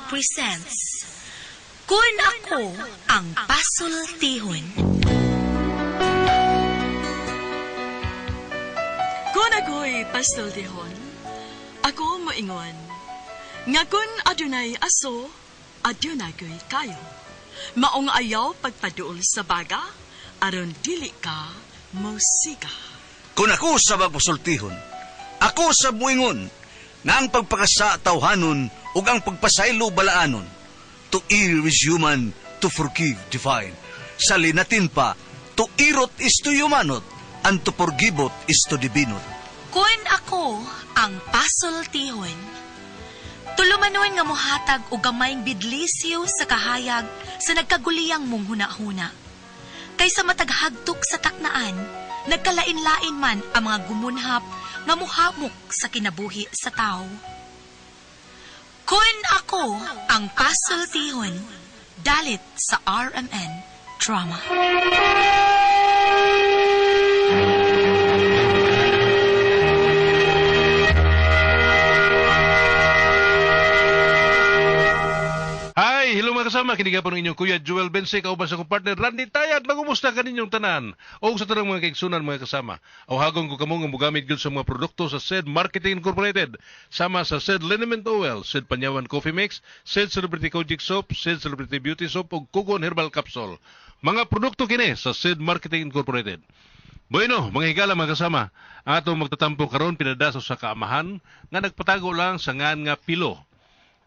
presents Kun Ako Ang Pasultihon. Kung ako'y pasultihon, ako moingon. Nga kun adunay aso, adunay ko'y kayo. Maong ayaw pagpaduol sa baga, aron dili ka musika. Kung ako sa magpasultihon, ako sa muingon, nga ang pagpakasa tawhanon ug ang pagpasaylo balaanon. To err is human, to forgive divine. Sa linatin pa, to irot is to humanot, and to forgivot is to divinot. Kun Ako Ang Pasultihon. Tulumanon nga mohatag og gamayng bidlisyo sa kahayag sa nagkaguliyang mong hunahuna. Kaysa mataghagtok sa taknaan, nagkalain-lain man ang mga gumunhap nga muhamok sa kinabuhi sa tao. Kun Ako Ang Pasultihon, dalit sa RMN Drama. Hi! Hello mga kasama, kinigapon ng inyong Kuya Joel Bense, kauban sa kong partner Randy Tayat, magumusta ka ninyong tanan o sa tanang mga kaigsunan mga kasama. Awhagon ko kamo nga mugamit gyud sa mga produkto sa SED Marketing Incorporated, sama sa SED Liniment Oil, SED Panyawan Coffee Mix, SED Celebrity Kojic Soap, SED Celebrity Beauty Soap ug Kugon Herbal Capsule. Mga produkto kini sa SED Marketing Incorporated. Bueno, mga higala mga kasama, atong magtatampo karon pinadaso sa kaamahan nga nagpatago lang sa ngan nga pilo.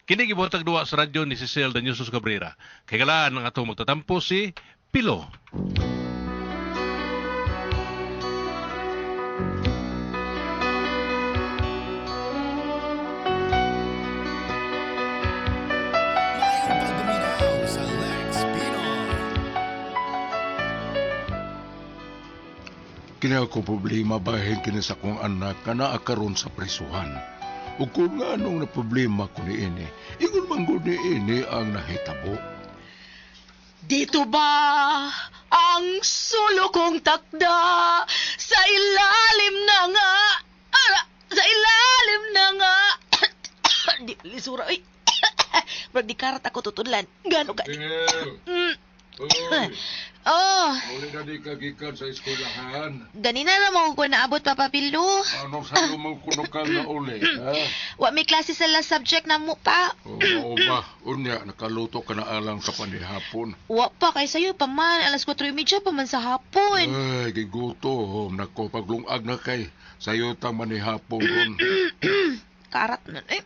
Kini gibuhatag duwa sa radyo ni Cecil Danyosos Cabrera. Kay galaan ang atong magtatampo si Pilo. Kini ako problema bahin kini sa kong anak nga naa karon sa prisuhan. O kung nga anong na problema ko ni ini, ingon man ko ni ini ang nahitabo. Dito ba ang sulo kong takda sa ilalim na nga? Sa ilalim na nga. Di lisura. Ay. Brad, di karat ako tutudlan. Gano ka? Oh, Muli na di kagikan sa eskulahan. ganina na mo ko naabot, Papa Pilo. Anong sa'yo mong kunukal na uli, ha? Wa may klase sa last subject na mo pa. Oo ba, unya, nakaluto ka na alang sa panihapon. Wa pa, kay sa'yo pa man. Alas 4:30 pa man sa hapon. Ay, giguto. Nako, paglungag na kay. Sa'yo tang manihapon ron. Karat na. Eh.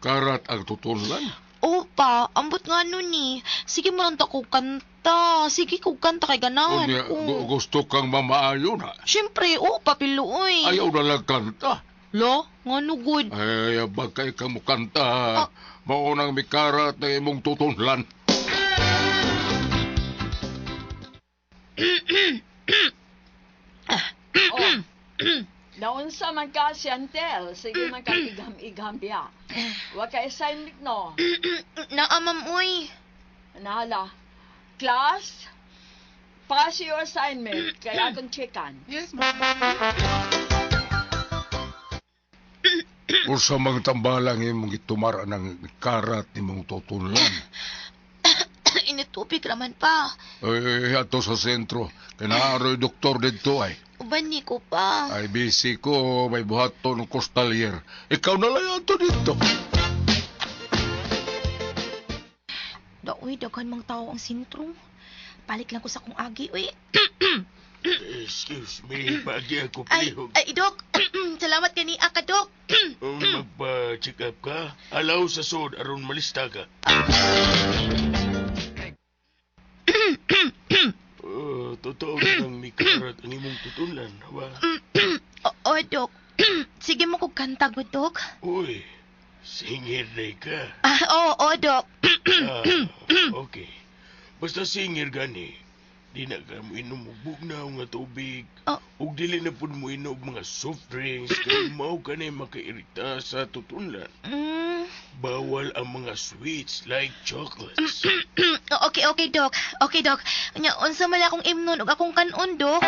Karat ang tutunlan. Opa, ambot nga nun ni. Sige mo lang ko kanta. Sige ko kanta kay ganahan Unya, ko. gusto kang mamaayo na. Siyempre, opa, piluoy. Ayaw na lang kanta. Lo, nga no good. Ay, bagay ka mo kanta. Maunang may karat na imong tutunlan. Naunsa man ka si Antel, sige man ka igam-igam biya. Wa ka assignment no. Naamam, uy. Nahala. Class, pass your assignment, kaya akong checkan. Ursa mang tambalang imong gitumara ng karat imong tutunlan. Initupik raman pa. Ay, ato sa sentro. Kinaaroy doktor dito ay. Uban ni ko pa. Ay, busy ko. May buhato ng kostalier. Ikaw na lang ato dito. Daoy, daghan mang tao ang sintro. Balik lang ko sa kong agi, uy. Excuse me, pagi ako Ay, plihog. Dok. Salamat kani ka, Dok. Magpa-check up ka? Alaw sa sod, aron malista ka. Totoo nang may karat ang imong tutulan, hawa? Oo, Dok. Sige mo kong kanta ko, Dok. Uy, singir na ka. Oo, Dok. Okay. Basta singir gani, di na ka mo inom og bugnaw nga tubig. Oh. Ug dili na pud mo inom og mga soft drinks kay mao kanay makairita sa tutunlan. Bawal ang mga sweets like chocolates. Okay, Dok. Okay, Dok. Nya, unsa man akong imnon ug akong kanon, Dok?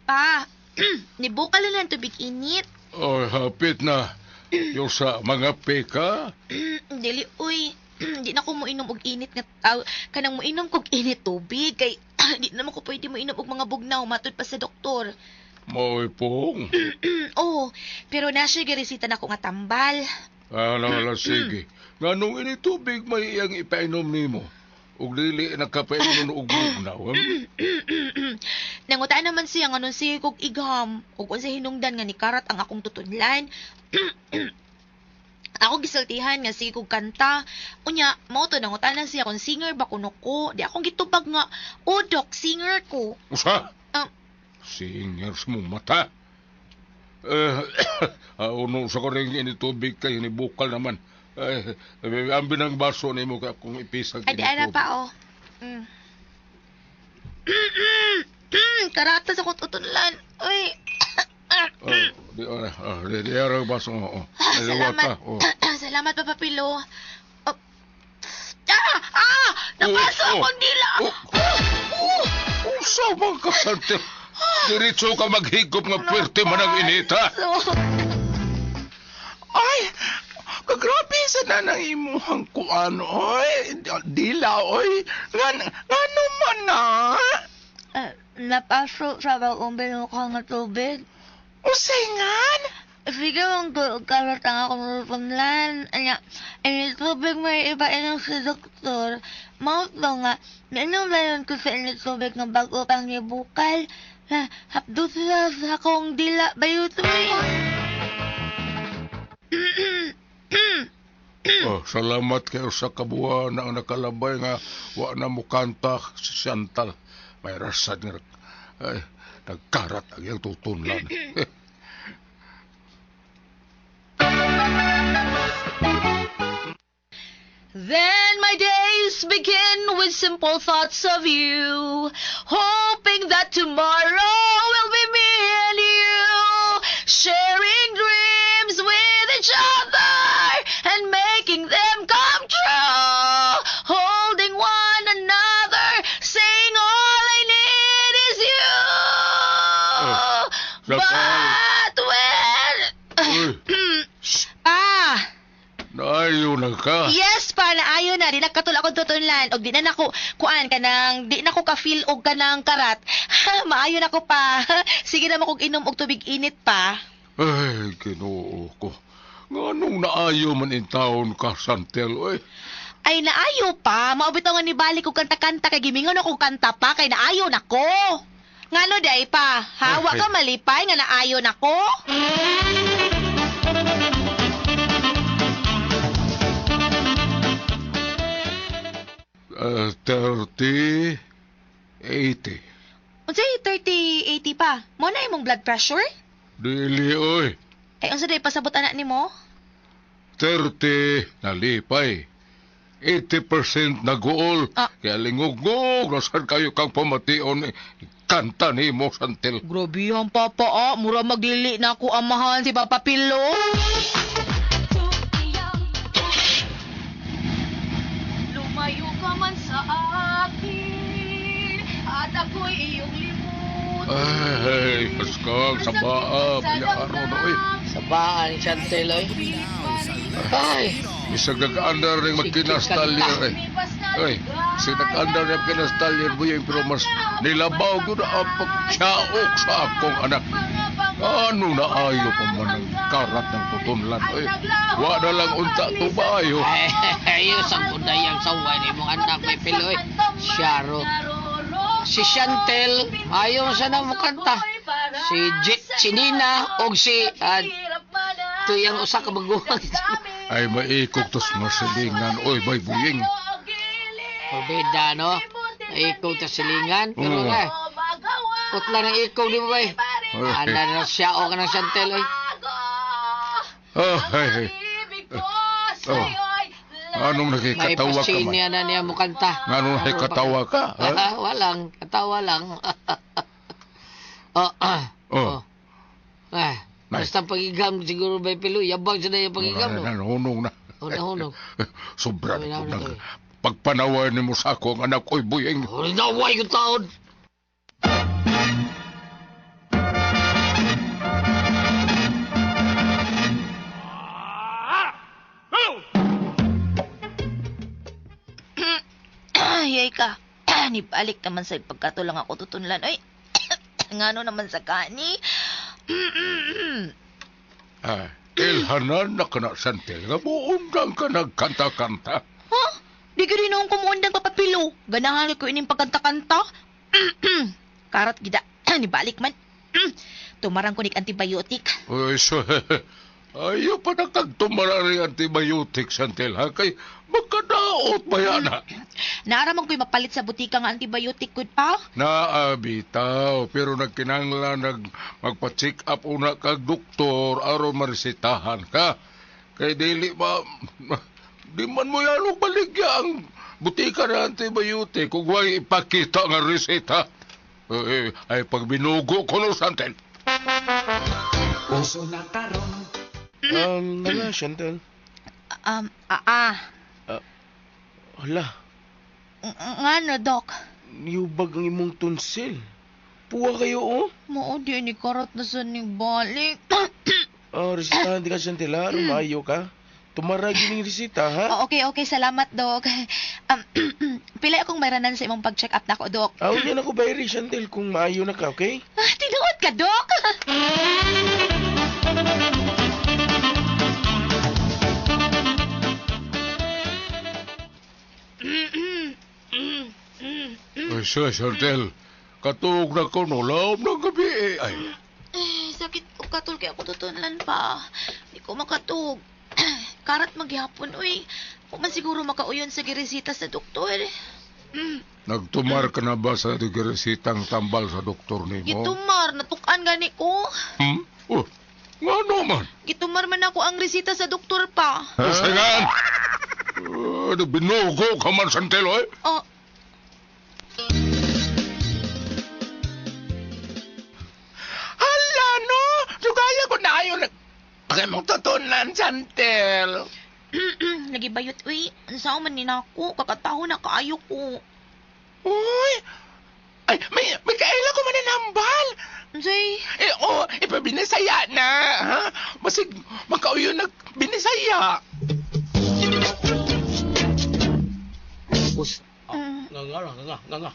Pa, nibukal na lang tubig init. Ay, hapit na. Yung sa mga peka? Dili, uy. Di na ko moinom og init nga kanang moinom kog init tubig kay di naman ko pwede moinom og mga bugnaw matud pa sa doktor. Mo'y pong. Oh, pero na siya giresita na ko nga tambal. Sige. Nganong ini tubig may iyang ipainom nimo? Ug dili nakapainom og bugnaw. Nangutaan naman siya nga nun siya kog igam ug unsa hinungdan nga ni karat ang akong tutunlan. Ako gisaltihan nga sige kog kanta. Unya, mao to nangutanan siya kung singer ba kuno ko. Di akong gitubag nga, dok, singer ko. Usa? Singer sa mong mata. Uno sa ko rin initubig kay ni bukal naman. Ang binang baso ni mo kung ipisag Ay, di ana pa, Karata sa kong tutunlan. Uy. Di arang baso. Salamat. Salamat, Papa Pilo. Napaso akong dila. Usa bang kasante? Diretso ka maghigop nga pwerte man ang inita. Ay, kagrabe sa nanang imuhang kuan, oy. Dila, oy. Ngano man na? Napaso sa bagong binuka nga tubig. Usingan? Sige mong karat ang akong tutunlan. Anya, tubig may iba inom sa doktor. Maut ba nga, nainom lang ko sa tubig ng bago pang nibukal. Hapdo sa akong dila bayot mo. Salamat kayo sa kabuhan na nakalabay nga wa na mo kanta si Chantal. May rasad nga nagkarat ang iyang tutunlan. Then my days begin with simple thoughts of you, hoping that tomorrow will be me and you, sharing dreams with each other and making them come true, holding one another, saying all I need is you. But when... Naayo na ka. Yes, pa, naayo na. Di nakatulak akong tutunlan. O di na nako, kuan ka nang, di na ko ka-feel og ka ng karat. Maayo na ko pa. Sige naman kong inom og tubig init pa. Ay, Ginoo ko. Nganong naayo man in taon ka, Santel, oy? Ay, naayo pa. Maubitaw nga ni balik kong kanta-kanta kay gimingon akong kanta pa kay naayo na ko. Ngano day pa? Hawa ka malipay nga naayo na ko. 30, 80. Unsay 30-80 pa? Mo na imong blood pressure? Dili, oy. Ay, unsa day pasabot anak nimo? 30 nalipay. 80% naguol. Kaya lingog-ngog, nasan kayo kang pamation kanta ni mo, Santel. Grabe ang papa, mura magdili na ako amahan si Papa Pilo. Lumayo ka man sa akin, at ako'y iyong limot. Ay, paskag, sabaa, piyaro na, oy. Sabaan ni Chantel, oy. Ay, Bisag nag-andar rin magkinastalyer, eh. Ay, bisag nag-andar rin magkinastalyer mo yung pero mas nilabaw ko na ang pagtsaok sa akong anak. Ano na ayo pa man ang karat ng tutunlan, eh. Wa na lang unta tubayo. ayos ang kundayang saway ni mong anak may piloy. Sharo. Si Chantel, ayaw siya na mukanta. Si Nina, o si tuyang usa ka baguhan. Ay, maikog tos masilingan, oy, may buying. Pabida, no? Ikaw ta silingan. Pero nga, putla ng ikaw, di ba, bay? Anda na siya o ka ng Chantel, oy. Ay. Anong nakikatawa ka man? May pasiniya na niya mukanta. Anong nakikatawa ka? Walang, katawa lang. Basta pagigam siguro ba pilo, yabang siya na yung pagigam, no? Nanunong na. Hunog. Sobra na ko. Pagpanaway ni mo sa ako ang anak ko'y buying. Naway yung taon. hiyay ka. Nibalik naman sa pagkatulang ako tutunlan. Ay, ngano naman sa kani? Ilhanan na ka na, Santel. Nga buundang ka nagkanta-kanta. Ha? Di ka rin akong kumuundang papapilo. Ganahan ko ining pagkanta-kanta. Karat gida. Nibalik man. Tumarang ko ning antibiotic. Uy, so, ayaw pa nakagtumarari antibiotic, Santel, ha? Kay magkadaot ba yan, ha? Naaramang ko'y mapalit sa butika nga antibiotic ko pa. Naabitaw, pero nagkinanglan magpa-check up una kag doktor aron maresetahan ka. Kay dili ba, di man mo yan baligya ang butika na antibiotic kung huwag ipakita nga reseta. Ay pagbinugo ko no, Santel. Wala, Chantel. Hala, Ngano, Doc? niyubag ang imong tonsil. Puwa kayo, oh. Mao di ni karat na sa ni balik. Resitahan di ka, Chantel, ha? Rumayo ka. Tumaragi ng resita, ha? Okay, salamat, Doc. Pila akong mayranan sa imong pag-check up nako, Doc. Aw, yan ako bayari, Chantel, kung maayo na ka, okay? Tinuod ka, Doc? Ay, siya, Santel. Katulog na ko, no? Laom ng gabi, ay. Sakit ko katul kaya ako tutunlan pa. Di ko makatug. Karat maghapon, uy. Kung man siguro makauyon sa giresita sa doktor. Nagtumar ka na ba sa digeresitang tambal sa doktor ni mo? Gitumar, natukan gani ko. Oh, nga naman. Gitumar man ako ang resita sa doktor pa. Sayan! Binugo ka man, Santel, eh? Oh, Hala, no? Sugaya ko na kayo Bakit mong tutunan, Santel? nagibayot, uy. Ansaw man ni nako, kakataho na kaayo ko. Uy! Ay, may kaila ko mananambal. Say, Ipabinisaya na, ha? Masig, makauyo nagbinisaya. Nga.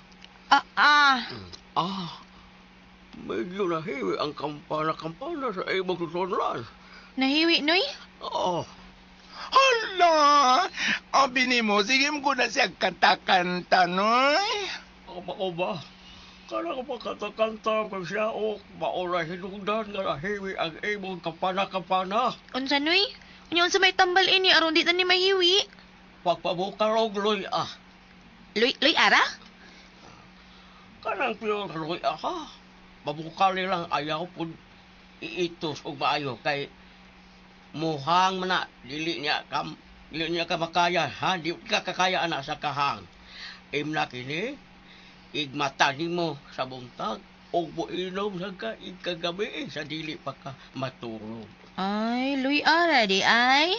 Medyo nahiwi ang kampana-kampana sa ibang tutunlan. nahiwi, noy? Oo. Hala! Abini mo, sige mo na siya kanta-kanta, noy. Ako ba? Kala ko pa katakanta kang siyaok, maoray hinungdan nga nahiwi ang ibang kampana-kampana. Unsa, noy? Unyon sa may tambal ini, aron di na ni mahiwi. Pagpabukarog, Loy, Luy ara? Kanang piyon, Loy, ha? Mabukali lang ayaw po iitos o maayo kay muhang mana dili niya ka makaya, ha? Di ka kakaya anak sa kahang. Imna kini, igmata nimo sa buntag o buinom sa ka ikagabi sa dili pa ka matulog. Ay, Luy ara di ay.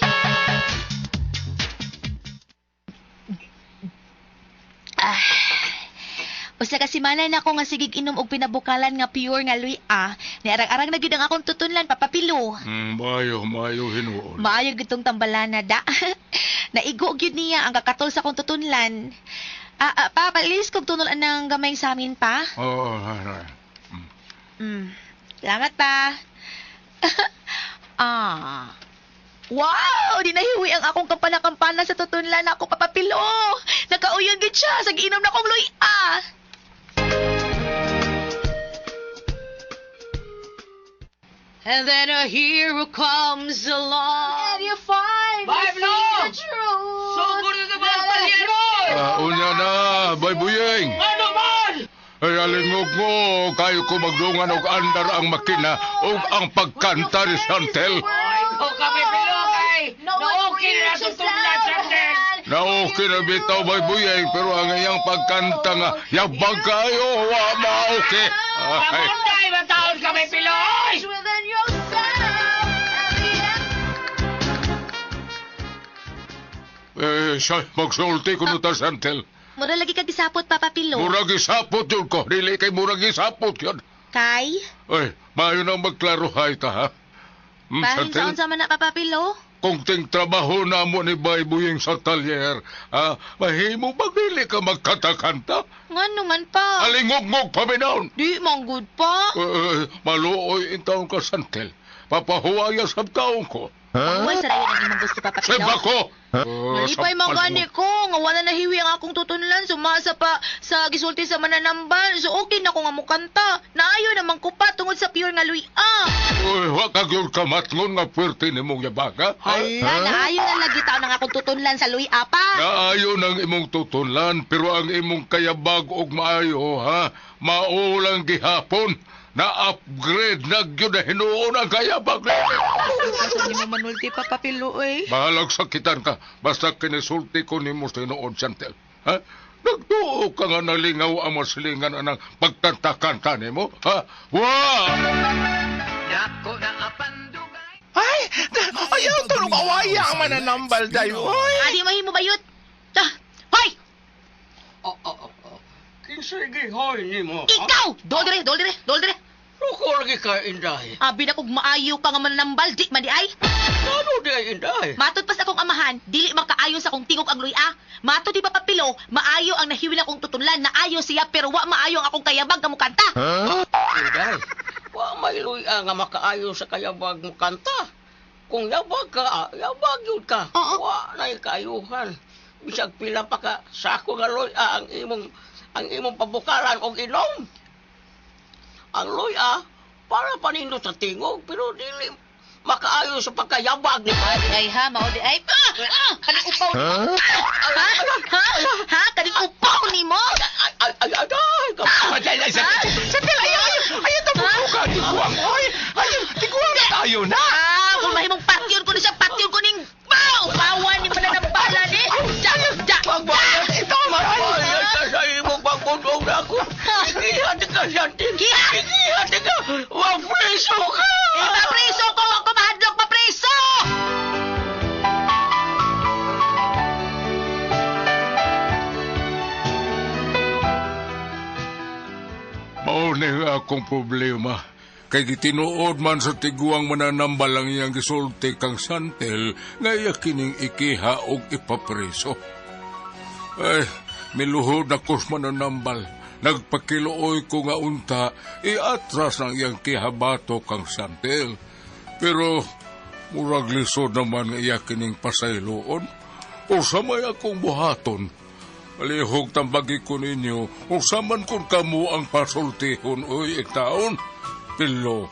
Usa ka simana na ako nga sigig inom og pinabukalan nga pure nga Luy Ni arang-arang na gyud ang akong tutunlan papapilo. Mayo hinuon. Maayo gitong tambalana da. Naigo gyud niya ang kakatol sa akong tutunlan. Pa, palis kog tunulan ng gamay sa amin pa. Oo, Salamat pa. Wow! Di nahiwi ang akong kampana-kampana sa tutunlan ako papapilo. Nakauyon gid siya sa giinom na kong Luy And then a hero comes along. And you find the truth. Unya na, Baybuyeng. Ano man? Ay, alingog mo, kayo ko magdungan og andar ang makina og ang pagkanta ni Santel. Ikaw kami pilokay! Naoki na tutulan, Santel! Naoki na bitaw, Baybuyeng, pero ang iyang pagkanta nga, yabag kayo, wa maoki. Ay, Pamunday ba taon kami piloy? siya, magsulti ko nuta, Santel. Mura lagi kag gisapot papapilo. Murag isapot yun ko, dili kay murag isapot yun. Kay? Ay, maayo nang magklaro hay ta, ha? Bahin sa unsa man na papapilo? kung ting trabaho na mo ni Baybuying sa talyer, mahimo ba dili ka magkatakanta? Ngano man pa? Alingog-ngog pa binaon. Di manggod pa. Maluoy in taong ka, Santel. Papahuwaya sa taong ko. Huwag sa rayon ang imong gusto, Papa Pilo. Seba ko! Malipay magani ko, nga wala na hiwi ang akong tutunlan, sumasa pa sa gisulti sa mananambal, so okay na ko nga mukanta. Naayo naman ko pa tungod sa pure nga luya. Uy, wag yun ka matngon nga pwerte ni mong yabaga. Hala, naayo na lagi tao ng akong tutunlan sa luya pa. Naayo ng imong tutunlan, pero ang imong kayabag og maayo, maulang gihapon. Na-upgrade na yun na hinuon ang kayabag. Kasi ni mo manulti, Papa Pilo, eh. Bahalag sakitan ka, basta kinisulti ko ni mo sa hinuon, Chantel. Nagtuo ka nga nalingaw ang masilingan anang pagtantakanta ni mo, Wow! Ay, ayaw tulong awaya ang mananambal dayo. Adi mahimo bayot. Hoy! Kinsay gihoy ni mo? Ikaw! Dol dire. Ruko lagi ka, Inday. Abi na kog maayo ka nga mananambal, di man di ay. Ano di ay, Inday? Matod pa sa akong amahan, dili makaayon sa akong tingog ang luya. Matod di Papa Pilo, maayo ang nahiwin akong tutunlan, naayo siya pero wa maayo ang akong kayabag nga mukanta. Inday, wa may luya nga makaayo sa kayabag mo kanta. Kung yabag ka, yabag yun ka. Wa na kaayuhan. Bisag pila pa ka sa ako nga luya ang imong pabukaran og inom. Ang luya, para panindo sa tingog, pero dili makaayo sa pagkayabag ni Ay ha, mao di ay. Kaning upaw ni mo. Kaning upaw ni mo. Ayaw tabubukan, tiguang, oy. Ayaw, tiguang na tayo na. Kung mahimong patyon ko na siya, patyon ko ning upawan ni mananambala ni. Pagbayad ito, magbayad ka sa imong pagpundong na ako. Ikihati ka, Santin. Ikihati ka. Mapreso ka. Mapreso ko. Ako mahadlok mapreso. Mauni nga akong problema. Kay gitinuod man sa tiguang mananambal ang iyang gisulti kang Santel nga yakining ikiha og ipapreso. Ay, miluhod na kus mananambal. Nagpakiluoy ko nga unta, iatras ng iyang kihabato kang Santel. Pero, murag lisod naman nga yakining pasayloon. O samay akong buhaton. Malihog tambagi ko ninyo, o saman kung kamo ang pasultihon o itaon. Pilo.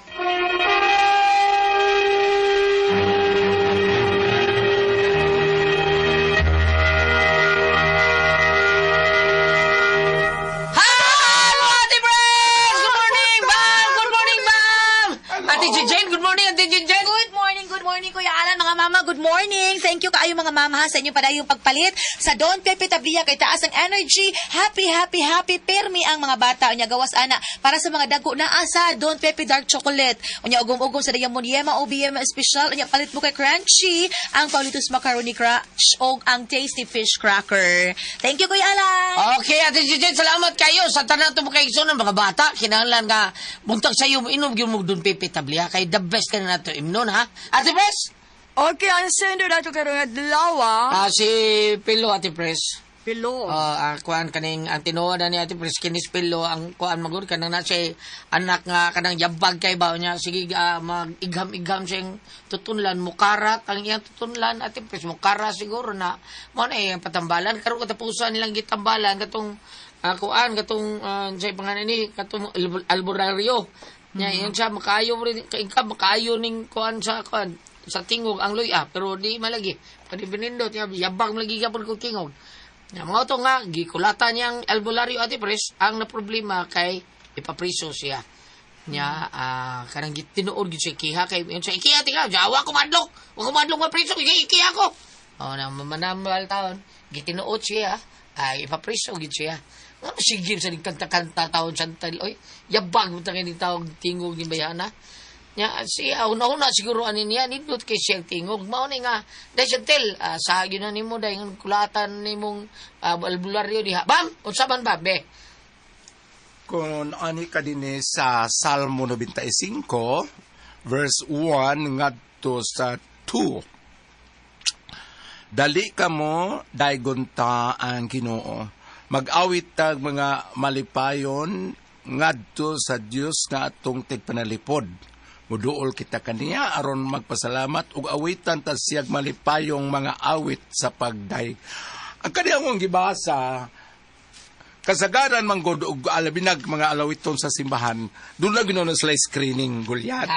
Good morning, Kuya Alan, mga mama. Good morning. Thank you kaayo mga mama sa inyo padayong pagpalit. Sa Don Pepe Tabliya kay taas ang energy. Happy, permi ang mga bata. Unya gawas ana para sa mga dago na asa Don Pepe Dark Chocolate. Unya ugom-ugom sa Diamond Yema OBM Special. Unya palit mo kay Crunchy ang Paulitos Macaroni Crunch o ang Tasty Fish Cracker. Thank you, Kuya Alan. Okay, Ate Jen, salamat kayo sa tanan to mo kay igsoon mga bata. Kinahanglan nga buntag sa iyo inom gyud mo Don Pepe Tabliya kay the best ka na nato imnon ha. Ate Pres? Okay, ang sender na ito karong adlaw. Si Pilo, Ate Pres. Pilo. Kuan kaning ang tinuod ni Ate Pres kinis Pilo ang kuan magud kanang na siya anak nga kanang yabag kay ba niya sige mag-igham-igham siyang tutunlan mukarat ang iyang tutunlan Ate Pres mukara siguro na mo na ang patambalan karon katapusan nilang gitambalan katong kuan katong say pangalan ni katong albularyo nya yun siya makaayo rin makaayo ning kuan sa kuan sa tingog ang luya pero di malagi pati binindot yabag malagi gapon ko tingog nya mga to nga gikulatan niyang albularyo Ate Pres ang na problema kay ipapriso siya nya kanang tinuod gid siya kiha kay yun siya ikiha tika jawa ko madlok wa ko madlok mapriso ikiha ko na manambal taon gitinuod siya ay ipapriso gid siya sige sa kanta taon santal oy yabag mo tangin ni tawag tingog ni bayana nya siya una siguro anin niya nindot kay siya tingog mao ni nga dai santel sa gyud na nimo dai ng kulatan nimong albularyo diha bam unsa man ba be Kung ani ka din sa Salmo 95 verse 1 ngadto sa 2 Dali ka mo, daygonta ang Ginoo. Mag-awit tag mga malipayon ngadto sa Dios nga atong tigpanalipod. Muduol kita kaniya aron magpasalamat ug awitan ta siyag malipayong mga awit sa pagday. Ang kaniyang gibasa kasagaran man gud og alabinag mga alawiton sa simbahan, doon na ginoon sila screening gulyat.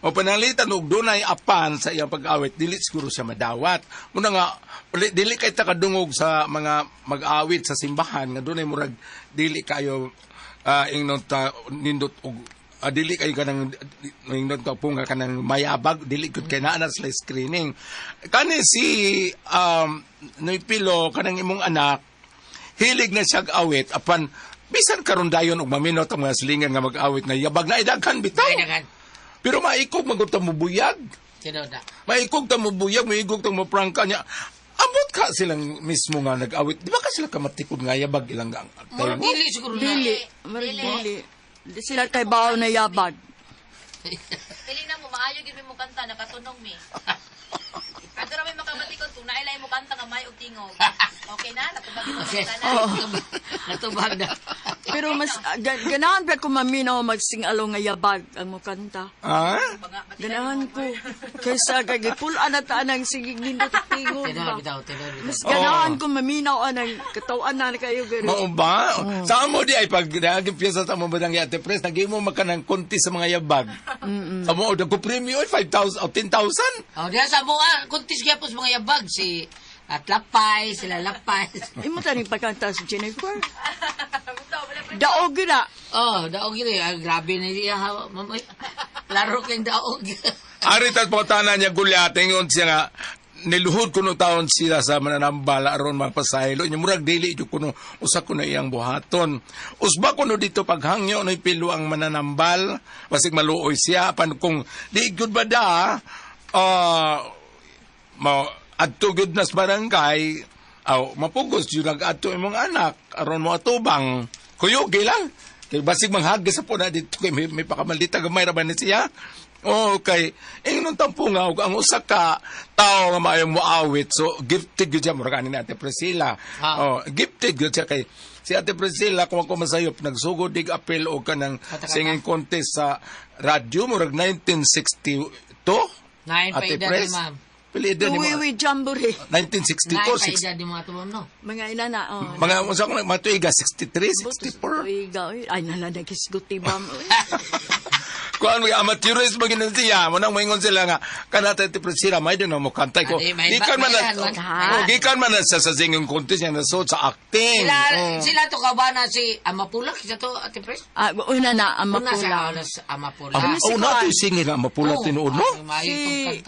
O panalitan og dunay apan sa iyang pag-awit, dili siguro siya madawat. Muna nga dili kay takadungog sa mga mag-awit sa simbahan nga dunay murag dili kayo ingnon ta nindot og dili kayo kanang ingnon ta punga kanang mayabag, dili gud kay naa na sila screening. Kani si Noypilo kanang imong anak hilig na siyag awit apan bisan karon dayon og maminot ang mga silingan nga mag-awit na yabag na idaghan bitaw. Pero maikog magunta mo buyag. Maikog ta mo buyag, maikog ta mo prangka niya. Ambot ka silang mismo nga nag-awit. Di ba ka sila kamatikod nga yabag ilang tayo mo? Dili siguro na. Dili. Sila kay bawo na yabag. Dili na mo, maayo gid mo kanta, nakatunog mi. Pero may makamatikod kung nailay mo kanta nga may og tingog. Okay na? Natubag mo kanta na. Natubag na. Pero mas ganahan ba ko maminaw magsingalo nga yabag ang mo kanta? Ganahan ko. Kaysa kagipulan na taan ang sigig nindot tingog ba? Mas ganahan ko maminaw anang katawan na kayo gano'n. Mao ba? Saan mo di ay pag naging piyesa sa mga badang Ate Pres, naging mo makanang konti sa mga yabag. Amo o ko premium 5,000 o 10,000. O diya sa mga kuntis gyapon sa mga yabag si at lapay, sila lapay. Imo taning pagkanta si Jennifer. Daog na. Oh, daog yun. Grabe na niya. Laro kang daog. Aritas po tanan niya gulyat, ingon siya nga, niluhod kuno taon sila sa mananambal aron magpasaylo. Inya murag dili ito kuno, usa kuno iyang buhaton. Usba kuno dito paghangyo, no'y pilo ang mananambal, basig maluoy siya, pan kung di good ba da, adto gud nas barangay, mapugos yun nag-adto imong anak, aron mo atubang, kuyugi lang. Kaya basig manghagis sa po na dito, kay may pakamaldita gamay raban ni siya. Okay, ingnon tampunga og ang usa ka tawo nga maayong moawit, so gifted gyud siya murag ani Ate Priscilla. Gifted gyud siya kay si Ate Priscilla kung ako masayop nagsugod dig apel og kanang singing contest sa radyo murag 1962. Ate Pres. Pili edad ni mo. Uwi Jamboree. 1962. Edad ni mga tuwang, no? Mga inana, Mga unsa ko matuiga 63, 64. Ay nalanagis-guti ba mo. Kuan mga amateurism magin siya mo nang moingon sila nga kanata Ate Priscilla may din mo kantay ko gikan man sa singing contest nga nasod sa acting sila to kabana si Amapulak sa to Ate Pres una na Amapulak una to singing Amapulak tinuod no si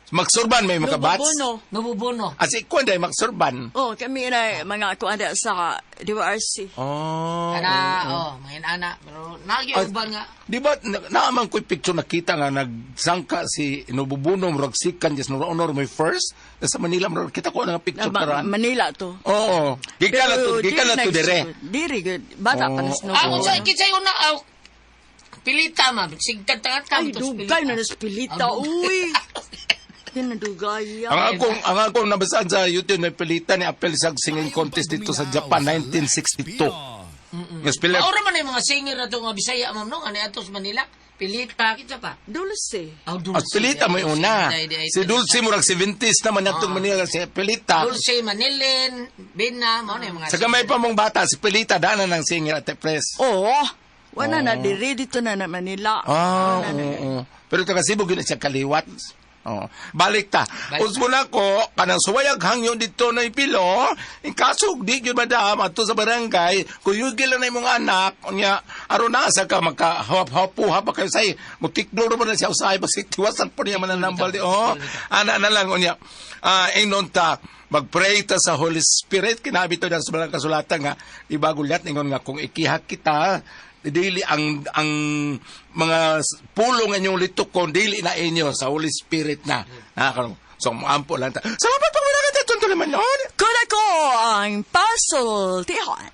Magsurban may makabats? Nububono. Asi kuan day Magsurban. Kami na mga kuanda sa DWRC. Mga ana pero nagyuban nga. Di ba naaman ko'y picture nakita nga nagsangka si Nububono murag sikan just no honor my first sa Manila murag kita ko nga picture karan. Manila to. Oo. Gikan na to dire. Diri good. Bata pa nas Ako sa kitsa una pilita ma sigtad tangat kam to. Ay dugay na nas pilita. Uy. Ang akong nabasaan sa YouTube na pilitan ni Apel sa singing contest dito sa Japan 1962. Ora man yung mga singer na ito nga Bisaya ma'am no ano ato sa Manila Pilita kita pa Dulce. At Pilita may una. Si Dulce murag 70s naman natong Manila si Pilita. Dulce Manilin Bina mo na yung mga sa gamay pa mong bata si Pilita dana ng singer Ate Pres. Wala na diri dito na Manila. Pero taga Cebu gyud siya kaliwat. Balik ta. Usmo na ko, kanang suwayag hangyo dito na ipilo, in kasog di yun madam, ato sa barangay, kuyugil na imong anak, niya, aron na sa ka, magkahawap-hapuha pa kayo sa'y, mutiklo naman na siya usay, basik tiwasan po niya mananambal di, ana na lang, niya, inon ta, mag-pray ta sa Holy Spirit, kinabito na sa balang kasulatan nga, iba gulyat, ingon nga, kung ikihak kita, dili ang mga pulong inyong litukon dili na inyo sa Holy Spirit na so ampo lang ta salamat pa wala ka tuntuliman noon kuna ko ang puzzle tihon